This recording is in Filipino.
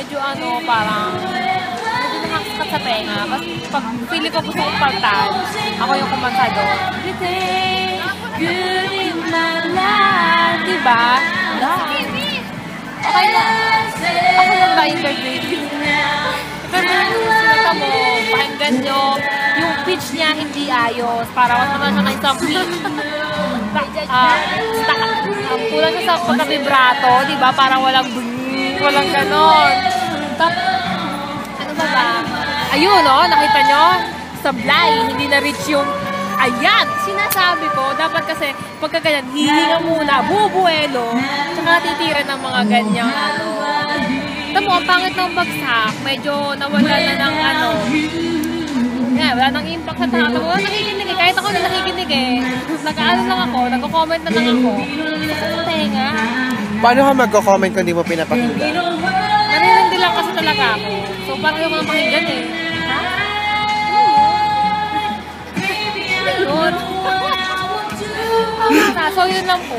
medyo ano, parang medyo nakakaskat sa tenga. Kasi pag pili ko gusto kong paltan, ako yung kumanta doon. Good in my life. Diba? Okay na. Ako lang ba interview? Pero yung sinata mo, pakinggan nyo, yung pitch niya hindi ayos. Para wag naman siya ng isang pitch. Ang kulang siya sa pagka-vibrato, diba? Parang walang walang ganon. Ano ba? Ayun, no? Nakita nyo? Sablay, hindi na-reach yung ayan! Sinasabi ko, dapat kasi pagkaganyan, hihinga muna, bubuelo, tsaka titira ng mga ganyang ano. Tamo, ang pangit ng bagsak, medyo nawala na ng ano. Yeah, wala nang impact sa tao. Wala nakikinig eh. Kahit ako na nakikinig eh. Nag-ano lang ako, nagko-comment na lang ako. Tenga. Paano ka magko-comment kung di mo pinapakinggan? Naririndi lang kasi talaga ako. So, parang yung mga pakinggan eh. Ha? Ayun. So, yun lang po.